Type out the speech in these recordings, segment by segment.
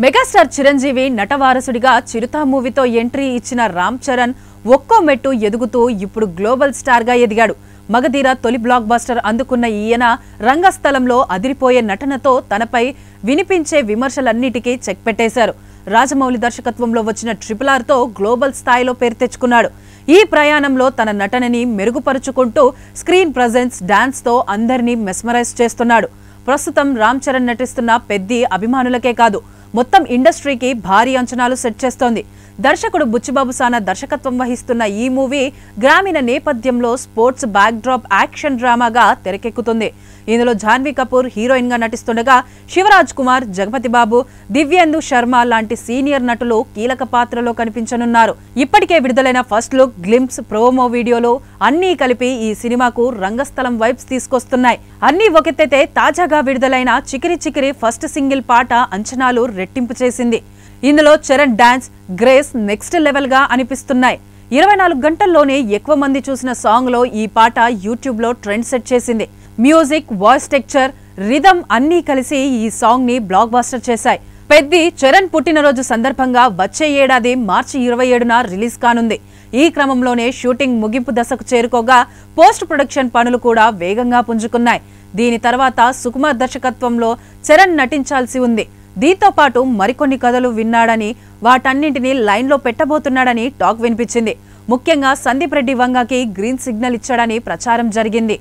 Megastar Chiranjeevi నటవారసుడిగా చిరుత మూవీతో entry ఇచ్చిన రామ్ చరణ్ ఒక్కో మెట్టు ఎదుగుతూ ఇప్పుడు గ్లోబల్ స్టార్ గా ఎదిగాడు. మగధీర తొలి బ్లాక్ బస్టర్ అందుకున్న ఈయన రంగస్థలంలో అదిరిపోయే నటనతో తనపై వినిపించే విమర్శలన్నిటికీ చెక్ పెట్టేశారు. రాజమౌళి దర్శకత్వంలో వచ్చిన RRR తో గ్లోబల్ స్థాయిలో పేరు తెచ్చుకున్నాడు. ఈ ప్రయాణంలో తన నటనని మెరుగుపరుచుకుంటూ స్క్రీన్ ప్రెజెన్స్, డాన్స్ తో అందరినీ మెస్మరైజ్ చేస్తున్నాడు. ప్రస్తుతం రామ్ చరణ్ నటిస్తున్న పెద్ది అభిమానులకే కాదు, మొత్తం ఇండస్ట్రీకి భారీ అంచనాలు సెట్ చేస్తోంది. దర్శకుడు బుచ్చిబాబు సానా దర్శకత్వం వహిస్తున్న ఈ మూవీ గ్రామీణ నేపథ్యంలో స్పోర్ట్స్ బ్యాక్ డ్రాప్ యాక్షన్ డ్రామాగా తెరకెక్కుతుంది. ఇందులో జాన్వీ కపూర్ హీరోయిన్ గా నటిస్తుండగా శివరాజ్ కుమార్, జగపతి బాబు, దివ్యేందు శర్మ లాంటి సీనియర్ నటులు కీలక పాత్రలో కనిపించనున్నారు. ఇప్పటికే విడుదలైన ఫస్ట్ లుక్, గ్లింప్స్, ప్రోమో వీడియోలు అన్నీ కలిపి ఈ సినిమాకు రంగస్థలం వైబ్స్ తీసుకొస్తున్నాయి. అన్నీ ఒకెత్తైతే తాజాగా విడుదలైన చికిరి చికిరి ఫస్ట్ సింగిల్ పాట అంచనాలు రెట్టింపు చేసింది. ఇందులో Charan dance, grace next level గా అనిపిస్తున్నాయి. 24 గంటల్లోనే ఎక్కువ మంది చూసిన సాంగ్ లో ఈ పాట యూట్యూబ్ లో ట్రెండ్ సెట్ చేసింది. మ్యూజిక్, వాయిస్ టెక్చర్, రిథమ్ అన్నీ కలిసి ఈ సాంగ్ ని బ్లాక్ బస్టర్ చేశాయి. పెద్ది చరణ్ పుట్టినరోజు సందర్భంగా వచ్చే ఏడాది మార్చి 27న రిలీజ్ కానుంది. ఈ క్రమంలోనే షూటింగ్ ముగింపు దశకు చేరుకోగా పోస్ట్ ప్రొడక్షన్ పనులు కూడా వేగంగా పుంజుకున్నాయి. దీని తర్వాత సుకుమార్ దర్శకత్వంలో చరణ్ నటించాల్సి ఉంది. దీంతో పాటు మరికొన్ని కథలు విన్నాడని, వాటన్నింటినీ లైన్లో పెట్టబోతున్నాడని టాక్ వినిపించింది. ముఖ్యంగా సందీప్ రెడ్డి వంగకి గ్రీన్ సిగ్నల్ ఇచ్చాడని ప్రచారం జరిగింది.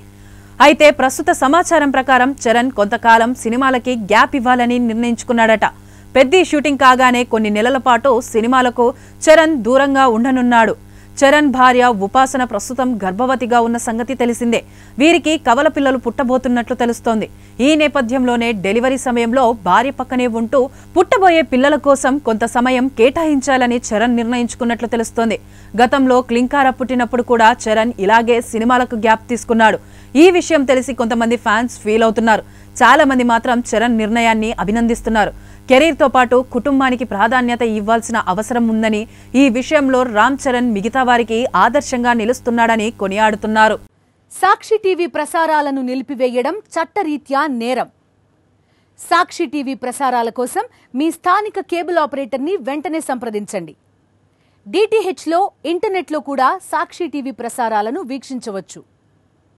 అయితే ప్రస్తుత సమాచారం ప్రకారం చరణ్ కొంతకాలం సినిమాలకి గ్యాప్ ఇవ్వాలని నిర్ణయించుకున్నాడట. పెద్ది షూటింగ్ కాగానే కొన్ని నెలల పాటు సినిమాలకు చరణ్ దూరంగా ఉండనున్నాడు. చరణ్ భార్య ఉపాసన ప్రస్తుతం గర్భవతిగా ఉన్న సంగతి తెలిసిందే. వీరికి కవల పిల్లలు పుట్టబోతున్నట్లు తెలుస్తోంది. ఈ నేపథ్యంలోనే డెలివరీ సమయంలో భార్య పక్కనే ఉంటూ పుట్టబోయే పిల్లల కోసం కొంత సమయం కేటాయించాలని చరణ్ నిర్ణయించుకున్నట్లు తెలుస్తోంది. గతంలో క్లింకార పుట్టినప్పుడు కూడా చరణ్ ఇలాగే సినిమాలకు గ్యాప్ తీసుకున్నాడు. ఈ విషయం తెలిసి కొంతమంది ఫ్యాన్స్ ఫీల్ అవుతున్నారు. చాలా మంది మాత్రం చరణ్ నిర్ణయాన్ని అభినందిస్తున్నారు. కెరీర్ తో పాటు కుటుంబానికి ప్రాధాన్యత ఇవ్వాల్సిన అవసరం ఉందని, ఈ విషయంలో రామ్ చరణ్ మిగతా వారికి ఆదర్శంగా నిలుస్తున్నాడని కొనియాడుతున్నారు. సాక్షి టీవీ ప్రసారాలను నిలిపివేయడం చట్టరీత్యా నేరం. సాక్షి టీవీ ప్రసారాల కోసం మీ స్థానిక కేబుల్ ఆపరేటర్ని వెంటనే సంప్రదించండి. DTHలో, ఇంటర్నెట్లో కూడా సాక్షి టీవీ ప్రసారాలను వీక్షించవచ్చు.